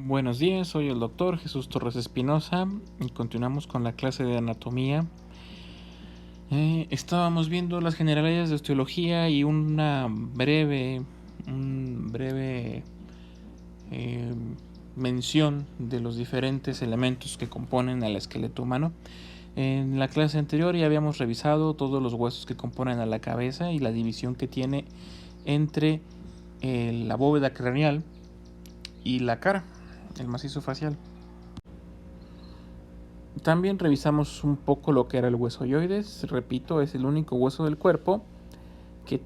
Buenos días, soy el doctor Jesús Torres Espinosa y continuamos con la clase de anatomía. Estábamos viendo las generalidades de osteología y un breve mención de los diferentes elementos que componen al esqueleto humano. En la clase anterior ya habíamos revisado todos los huesos que componen a la cabeza y la división que tiene entre la bóveda craneal y la cara, el macizo facial. También revisamos un poco lo que era el hueso hyoides. Repito, es el único hueso del cuerpo que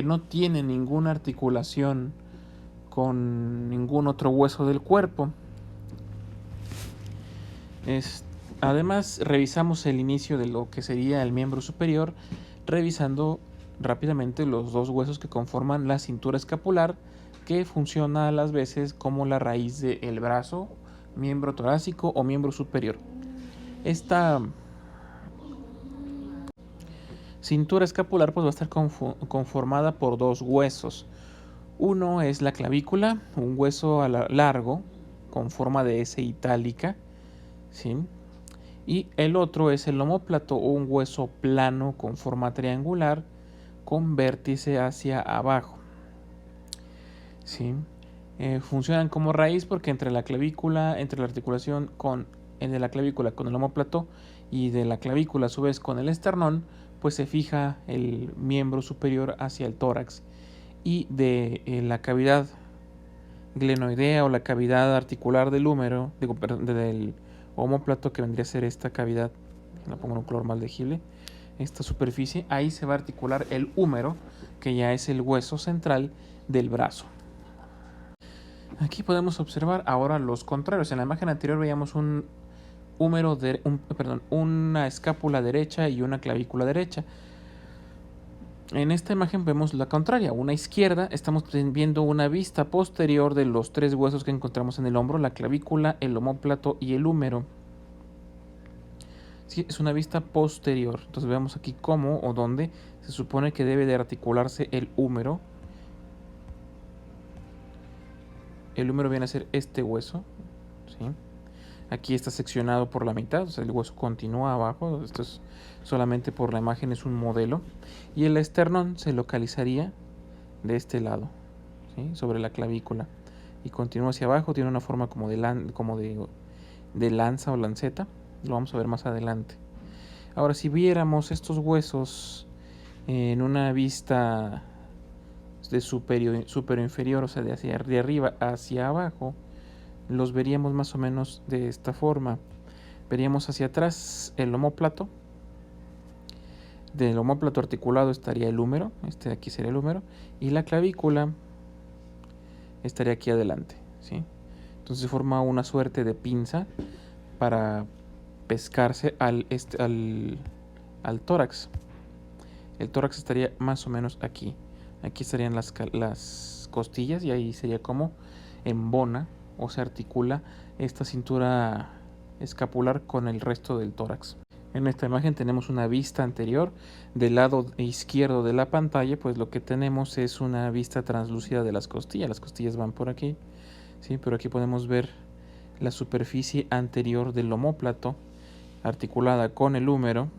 no tiene ninguna articulación con ningún otro hueso del cuerpo. Además, revisamos el inicio de lo que sería el miembro superior, revisando rápidamente los dos huesos que conforman la cintura escapular, que funciona a las veces como la raíz del brazo, miembro torácico o miembro superior. Esta cintura escapular pues va a estar conformada por dos huesos. Uno es la clavícula, un hueso largo con forma de S itálica, ¿sí? Y el otro es el omóplato, un hueso plano con forma triangular con vértice hacia abajo, ¿sí? Funcionan como raíz porque entre la articulación de la clavícula con el omóplato y de la clavícula a su vez con el esternón, pues se fija el miembro superior hacia el tórax, y de la cavidad glenoidea o la cavidad articular del húmero, del omóplato, que vendría a ser esta cavidad, la pongo en un color más legible, esta superficie, ahí se va a articular el húmero, que ya es el hueso central del brazo. Aquí podemos observar ahora los contrarios. En la imagen anterior veíamos una escápula derecha y una clavícula derecha. En esta imagen vemos la contraria, una izquierda. Estamos viendo una vista posterior de los tres huesos que encontramos en el hombro: la clavícula, el omóplato y el húmero. Sí, es una vista posterior. Entonces vemos aquí cómo o dónde se supone que debe de articularse el húmero. El húmero viene a ser este hueso, ¿sí? Aquí está seccionado por la mitad, o sea, el hueso continúa abajo. Esto es solamente por la imagen, es un modelo. Y el esternón se localizaría de este lado, ¿sí? Sobre la clavícula, y continúa hacia abajo. Tiene una forma como de lanza o lanceta. Lo vamos a ver más adelante. Ahora, si viéramos estos huesos en una vista de superior inferior, o sea, de arriba hacia abajo, los veríamos más o menos de esta forma. Veríamos hacia atrás el omóplato. Del omóplato articulado estaría el húmero, este de aquí sería el húmero, y la clavícula estaría aquí adelante, ¿sí? Entonces se forma una suerte de pinza para pescarse al tórax. El tórax estaría más o menos aquí. Aquí estarían las costillas, y ahí sería como embona o se articula esta cintura escapular con el resto del tórax. En esta imagen tenemos una vista anterior. Del lado izquierdo de la pantalla, pues lo que tenemos es una vista translúcida de las costillas. Las costillas van por aquí, ¿sí? Pero aquí podemos ver la superficie anterior del omóplato articulada con el húmero,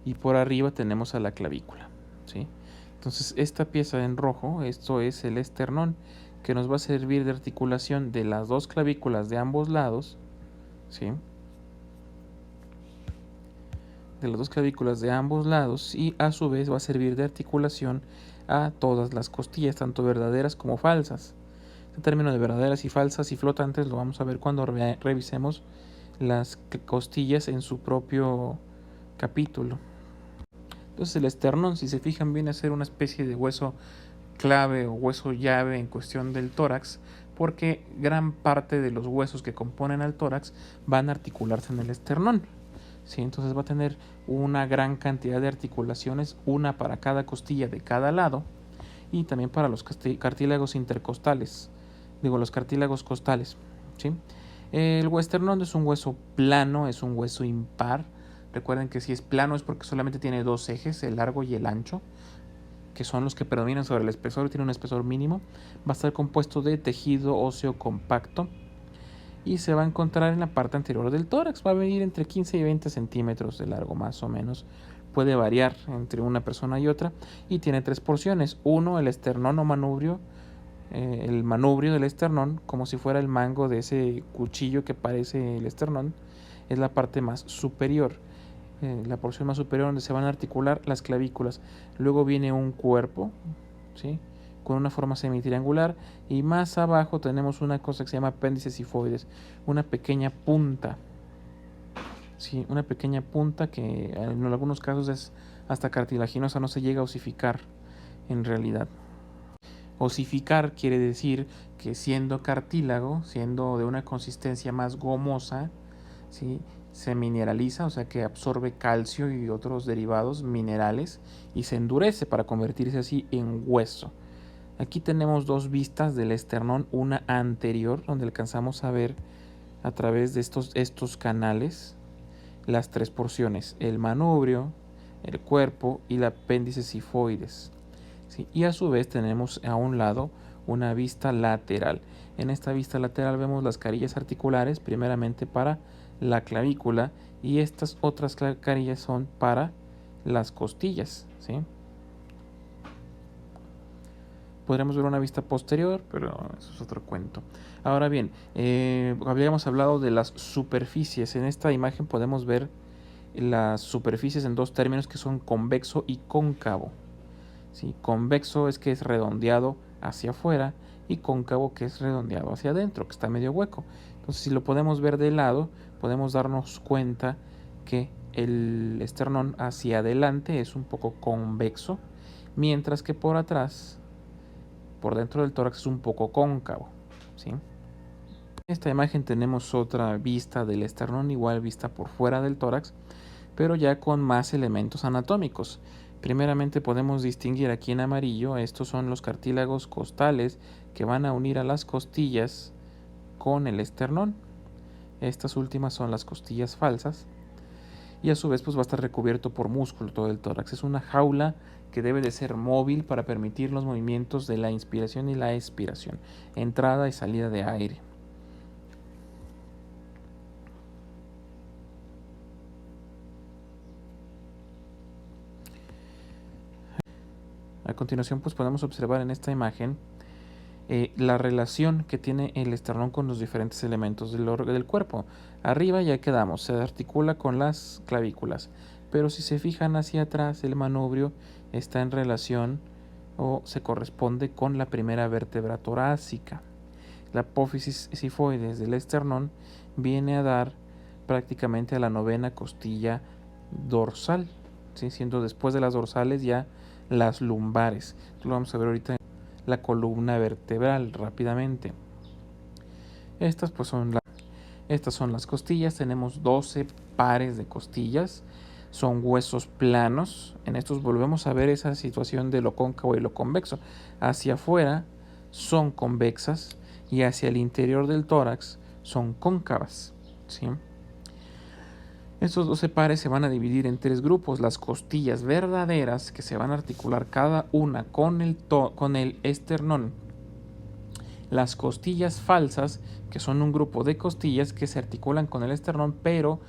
y por arriba tenemos a la clavícula, ¿sí? Entonces esta pieza en rojo, esto es el esternón, que nos va a servir de articulación de las dos clavículas de ambos lados, ¿sí? De las dos clavículas de ambos lados, y a su vez va a servir de articulación a todas las costillas, tanto verdaderas como falsas. Este término de verdaderas y falsas y flotantes lo vamos a ver cuando revisemos las costillas en su propio capítulo. Entonces el esternón, si se fijan, viene a ser una especie de hueso clave o hueso llave en cuestión del tórax, porque gran parte de los huesos que componen al tórax van a articularse en el esternón, ¿sí? Entonces va a tener una gran cantidad de articulaciones, una para cada costilla de cada lado, y también para los cartílagos intercostales, los cartílagos costales, ¿sí? El esternón es un hueso plano, es un hueso impar. Recuerden que si es plano es porque solamente tiene dos ejes, el largo y el ancho, que son los que predominan sobre el espesor y tienen un espesor mínimo, va a estar compuesto de tejido óseo compacto y se va a encontrar en la parte anterior del tórax. Va a venir entre 15 y 20 centímetros de largo, más o menos. Puede variar entre una persona y otra y tiene 3 porciones. Uno, el esternón o manubrio, el manubrio del esternón, como si fuera el mango de ese cuchillo que parece el esternón, es la parte más superior, la porción más superior donde se van a articular las clavículas. Luego viene un cuerpo, ¿sí?, con una forma semitriangular, y más abajo tenemos una cosa que se llama apéndice sifoides, una pequeña punta, ¿sí?, una pequeña punta que en algunos casos es hasta cartilaginosa, no se llega a osificar en realidad. Osificar quiere decir que siendo cartílago, siendo de una consistencia más gomosa, ¿sí?, se mineraliza, o sea que absorbe calcio y otros derivados minerales y se endurece para convertirse así en hueso. Aquí tenemos dos vistas del esternón, una anterior donde alcanzamos a ver a través de estos canales las 3 porciones, el manubrio, el cuerpo y el apéndice sifoides, ¿sí? Y a su vez tenemos a un lado una vista lateral. En esta vista lateral vemos las carillas articulares, primeramente para la clavícula, y estas otras carillas son para las costillas, ¿sí? Podremos ver una vista posterior, pero eso es otro cuento. Ahora bien, habíamos hablado de las superficies. En esta imagen podemos ver las superficies en dos términos que son convexo y cóncavo, ¿sí? Convexo es que es redondeado hacia afuera y cóncavo que es redondeado hacia adentro, que está medio hueco. Entonces, si lo podemos ver de lado, podemos darnos cuenta que el esternón hacia adelante es un poco convexo, mientras que por atrás, por dentro del tórax, es un poco cóncavo, ¿sí? En esta imagen tenemos otra vista del esternón, igual vista por fuera del tórax, pero ya con más elementos anatómicos. Primeramente podemos distinguir aquí en amarillo, estos son los cartílagos costales que van a unir a las costillas con el esternón. Estas últimas son las costillas falsas y a su vez pues va a estar recubierto por músculo todo el tórax. Es una jaula que debe de ser móvil para permitir los movimientos de la inspiración y la expiración, entrada y salida de aire. A continuación pues podemos observar en esta imagen la relación que tiene el esternón con los diferentes elementos del cuerpo. Arriba ya quedamos, se articula con las clavículas, pero si se fijan hacia atrás, el manubrio está en relación o se corresponde con la primera vértebra torácica. La apófisis sifoides del esternón viene a dar prácticamente a la 9ª costilla dorsal, ¿sí?, siendo después de las dorsales ya las lumbares. Lo vamos a ver ahorita en la columna vertebral rápidamente. Estas son las costillas. Tenemos 12 pares de costillas. Son huesos planos. En estos volvemos a ver esa situación de lo cóncavo y lo convexo. Hacia afuera son convexas y hacia el interior del tórax son cóncavas, ¿sí? Estos 12 pares se van a dividir en 3 grupos. Las costillas verdaderas, que se van a articular cada una con el esternón. Las costillas falsas, que son un grupo de costillas que se articulan con el esternón, pero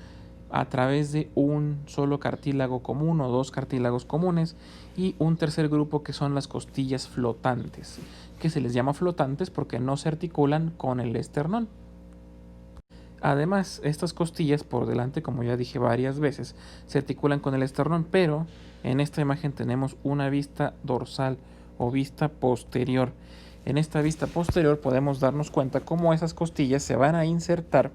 a través de un solo cartílago común o 2 cartílagos comunes. Y un tercer grupo que son las costillas flotantes, que se les llama flotantes porque no se articulan con el esternón. Además, estas costillas por delante, como ya dije varias veces, se articulan con el esternón, pero en esta imagen tenemos una vista dorsal o vista posterior. En esta vista posterior podemos darnos cuenta cómo esas costillas se van a insertar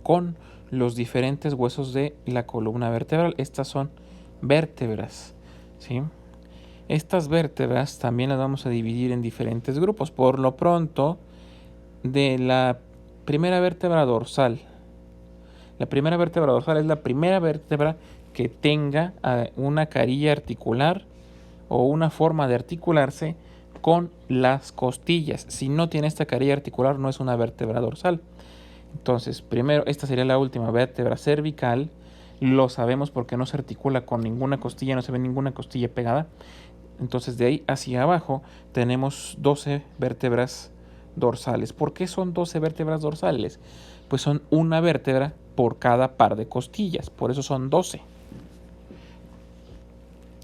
con los diferentes huesos de la columna vertebral. Estas son vértebras, ¿sí? Estas vértebras también las vamos a dividir en diferentes grupos. Por lo pronto, de la primera vértebra dorsal. La primera vértebra dorsal es la primera vértebra que tenga una carilla articular o una forma de articularse con las costillas. Si no tiene esta carilla articular, no es una vértebra dorsal. Entonces, primero, esta sería la última vértebra cervical. Lo sabemos porque no se articula con ninguna costilla, no se ve ninguna costilla pegada. Entonces de ahí hacia abajo tenemos 12 vértebras dorsales. ¿Por qué son 12 vértebras dorsales? Pues son una vértebra por cada par de costillas, por eso son 12.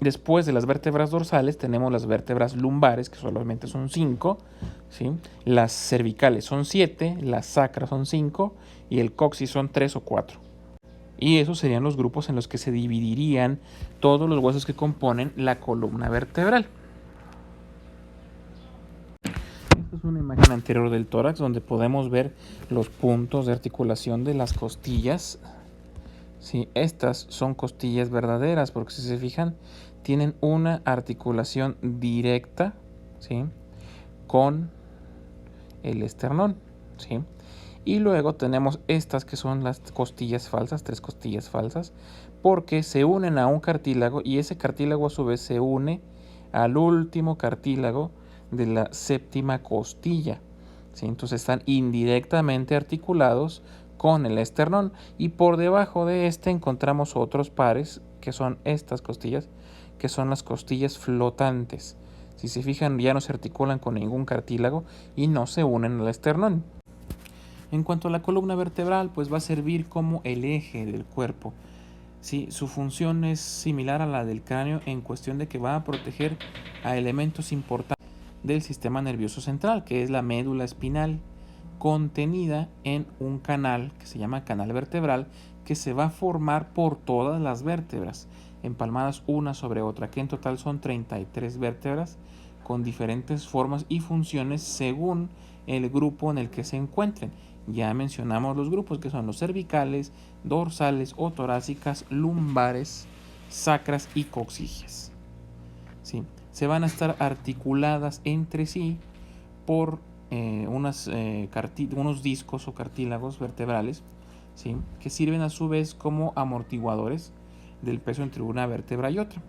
Después de las vértebras dorsales tenemos las vértebras lumbares, que solamente son 5, ¿sí? Las cervicales son 7, las sacras son 5 y el coxis son 3 o 4. Y esos serían los grupos en los que se dividirían todos los huesos que componen la columna vertebral. Esta es una imagen anterior del tórax donde podemos ver los puntos de articulación de las costillas. Sí, estas son costillas verdaderas porque si se fijan tienen una articulación directa, ¿sí?, con el esternón, ¿sí? Y luego tenemos estas que son las costillas falsas, 3 costillas falsas, porque se unen a un cartílago y ese cartílago a su vez se une al último cartílago de la séptima costilla, ¿sí? Entonces están indirectamente articulados con el esternón y por debajo de este encontramos otros pares que son estas costillas, que son las costillas flotantes. Si se fijan, ya no se articulan con ningún cartílago y no se unen al esternón. En cuanto a la columna vertebral, pues va a servir como el eje del cuerpo. Sí, su función es similar a la del cráneo en cuestión de que va a proteger a elementos importantes del sistema nervioso central, que es la médula espinal, contenida en un canal que se llama canal vertebral, que se va a formar por todas las vértebras, empalmadas una sobre otra, que en total son 33 vértebras con diferentes formas y funciones según el grupo en el que se encuentren. Ya mencionamos los grupos que son los cervicales, dorsales o torácicas, lumbares, sacras y coxígeas. ¿Sí? Se van a estar articuladas entre sí por unos discos o cartílagos vertebrales, ¿sí?, que sirven a su vez como amortiguadores del peso entre una vértebra y otra.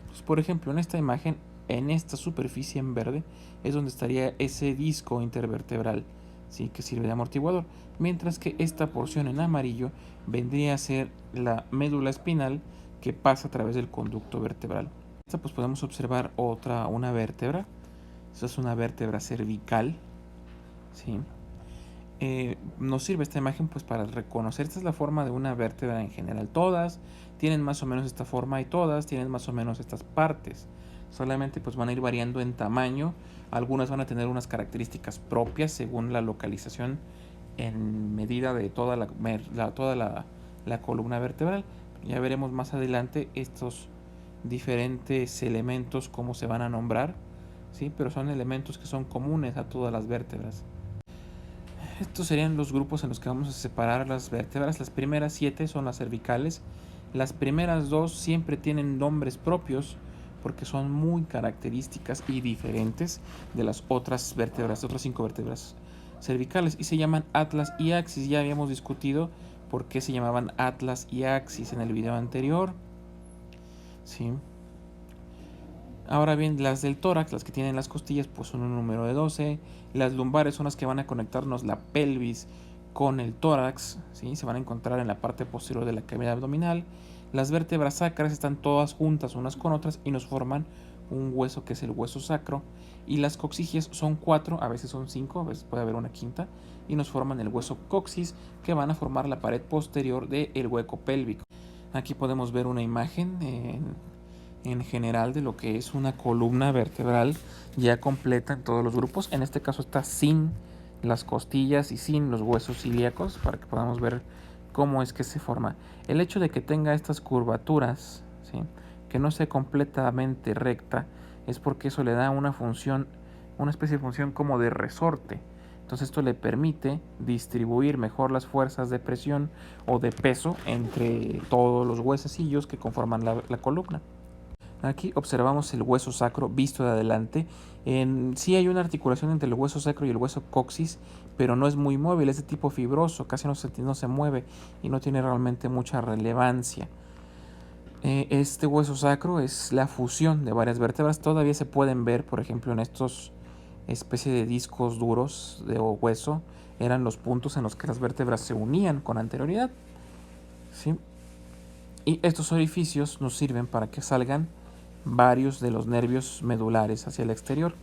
Pues, por ejemplo, en esta imagen, en esta superficie en verde, es donde estaría ese disco intervertebral, ¿sí?, que sirve de amortiguador, mientras que esta porción en amarillo vendría a ser la médula espinal que pasa a través del conducto vertebral. Esta, pues podemos observar una vértebra. Esta es una vértebra cervical, ¿sí? Nos sirve esta imagen pues para reconocer, esta es la forma de una vértebra en general. Todas tienen más o menos esta forma y todas tienen más o menos estas partes. Solamente pues van a ir variando en tamaño. Algunas van a tener unas características propias según la localización en medida de toda la columna vertebral. Ya veremos más adelante estos diferentes elementos, cómo se van a nombrar, ¿sí? Pero son elementos que son comunes a todas las vértebras. Estos serían los grupos en los que vamos a separar las vértebras. Las primeras 7 son las cervicales. Las primeras 2 siempre tienen nombres propios porque son muy características y diferentes de las otras vértebras, de otras 5 vértebras cervicales, y se llaman atlas y axis. Ya habíamos discutido por qué se llamaban atlas y axis en el video anterior, ¿sí? Ahora bien, las del tórax, las que tienen las costillas, pues son un número de 12. Las lumbares son las que van a conectarnos la pelvis con el tórax, ¿sí? Se van a encontrar en la parte posterior de la cavidad abdominal. Las vértebras sacras están todas juntas unas con otras y nos forman un hueso que es el hueso sacro. Y las coxígeas son 4, a veces son 5, a veces puede haber una quinta, y nos forman el hueso coxis, que van a formar la pared posterior del hueco pélvico. Aquí podemos ver una imagen en general de lo que es una columna vertebral ya completa en todos los grupos. En este caso está sin las costillas y sin los huesos ilíacos para que podamos ver cómo es que se forma. El hecho de que tenga estas curvaturas, ¿sí?, que no sea completamente recta, es porque eso le da una función, una especie de función como de resorte. Entonces esto le permite distribuir mejor las fuerzas de presión o de peso entre todos los huesecillos que conforman la columna. Aquí observamos el hueso sacro visto de adelante. Sí hay una articulación entre el hueso sacro y el hueso coxis, pero no es muy móvil, es de tipo fibroso, casi no se mueve y no tiene realmente mucha relevancia. Este hueso sacro es la fusión de varias vértebras. Todavía se pueden ver, por ejemplo, en estos especie de discos duros de hueso, eran los puntos en los que las vértebras se unían con anterioridad, ¿sí? Y estos orificios nos sirven para que salgan varios de los nervios medulares hacia el exterior.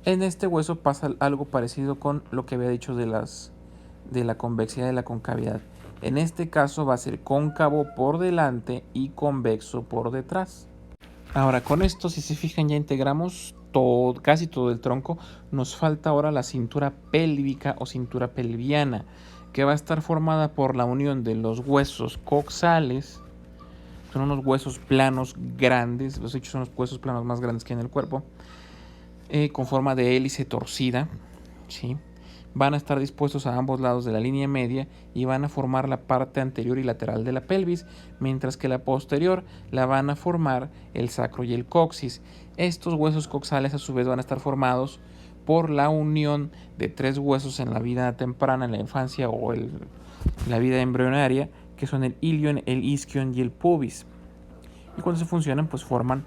En este hueso pasa algo parecido con lo que había dicho de la convexidad y la concavidad. En este caso va a ser cóncavo por delante y convexo por detrás. Ahora con esto, si se fijan, ya integramos casi todo el tronco. Nos falta ahora la cintura pélvica o cintura pelviana, que va a estar formada por la unión de los huesos coxales. Son unos huesos planos grandes, los hechos son los huesos planos más grandes que hay en el cuerpo, con forma de hélice torcida, ¿sí? Van a estar dispuestos a ambos lados de la línea media y van a formar la parte anterior y lateral de la pelvis, mientras que la posterior la van a formar el sacro y el coxis. Estos huesos coxales a su vez van a estar formados por la unión de tres huesos en la vida temprana, en la infancia o la vida embrionaria, que son el ilion, el isquion y el pubis. Y cuando se funcionan, pues forman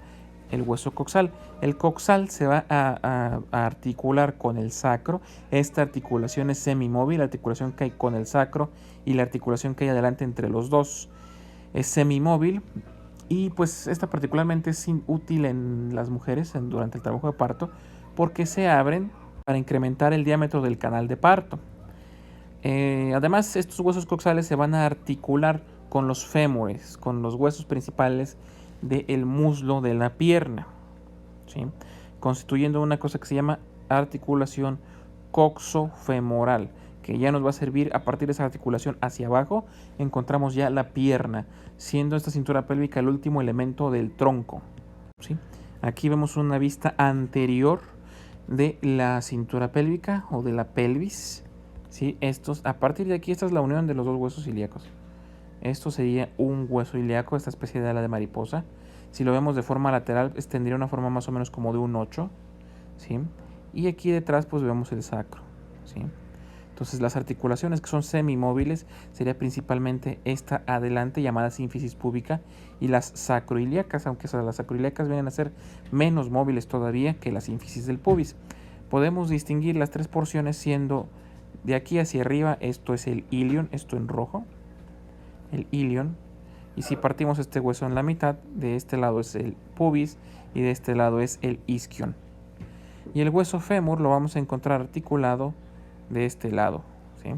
el hueso coxal. El coxal se va a articular con el sacro. Esta articulación es semimóvil, la articulación que hay con el sacro y la articulación que hay adelante entre los dos es semimóvil. Y pues esta particularmente es útil en las mujeres durante el trabajo de parto, porque se abren para incrementar el diámetro del canal de parto. Además, estos huesos coxales se van a articular con los fémures, con los huesos principales del muslo de la pierna, ¿sí? Constituyendo una cosa que se llama articulación coxofemoral, que ya nos va a servir a partir de esa articulación hacia abajo. Encontramos ya la pierna, siendo esta cintura pélvica el último elemento del tronco, ¿sí? Aquí vemos una vista anterior de la cintura pélvica o de la pelvis, ¿sí? A partir de aquí, esta es la unión de los dos huesos ilíacos. Esto sería un hueso ilíaco, esta especie de ala de mariposa. Si lo vemos de forma lateral, tendría una forma más o menos como de un 8, ¿sí? Y aquí detrás pues vemos el sacro, ¿sí? Entonces las articulaciones que son semimóviles sería principalmente esta adelante llamada sínfisis púbica y las sacroiliacas, aunque las sacroiliacas vienen a ser menos móviles todavía que la sínfisis del pubis. Podemos distinguir las tres porciones siendo de aquí hacia arriba, esto es el ilion, esto en rojo, el ilion, y si partimos este hueso en la mitad, de este lado es el pubis y de este lado es el isquion. Y el hueso fémur lo vamos a encontrar articulado de este lado, ¿sí?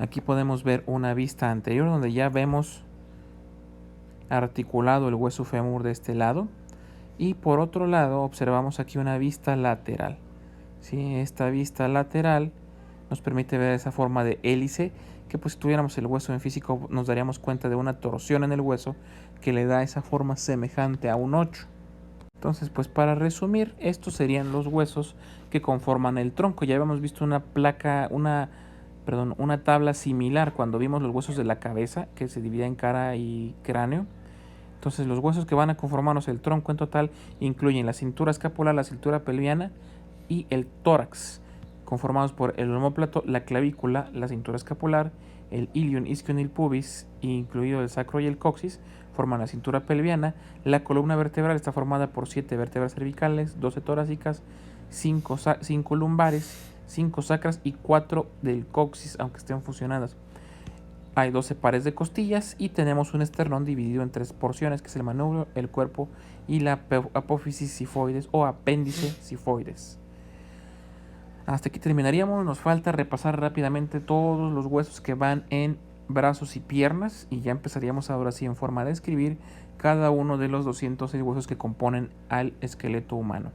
Aquí podemos ver una vista anterior donde ya vemos articulado el hueso fémur de este lado, y por otro lado observamos aquí una vista lateral, ¿sí? Esta vista lateral nos permite ver esa forma de hélice, que pues si tuviéramos el hueso en físico nos daríamos cuenta de una torsión en el hueso que le da esa forma semejante a un 8. Entonces, pues para resumir, estos serían los huesos que conforman el tronco. Ya habíamos visto una tabla similar cuando vimos los huesos de la cabeza, que se divide en cara y cráneo. Entonces, los huesos que van a conformarnos el tronco en total incluyen la cintura escapular, la cintura pelviana y el tórax, conformados por el omóplato, la clavícula, la cintura escapular, el ilion, isquion y el pubis, incluido el sacro y el coxis, forman la cintura pelviana. La columna vertebral está formada por 7 vértebras cervicales, 12 torácicas, 5 lumbares, 5 sacras y 4 del coxis, aunque estén fusionadas. Hay 12 pares de costillas y tenemos un esternón dividido en 3 porciones, que es el manubrio, el cuerpo y la apófisis sifoides o apéndice sifoides. Hasta aquí terminaríamos. Nos falta repasar rápidamente todos los huesos que van en brazos y piernas, y ya empezaríamos ahora sí en forma de escribir cada uno de los 206 huesos que componen al esqueleto humano.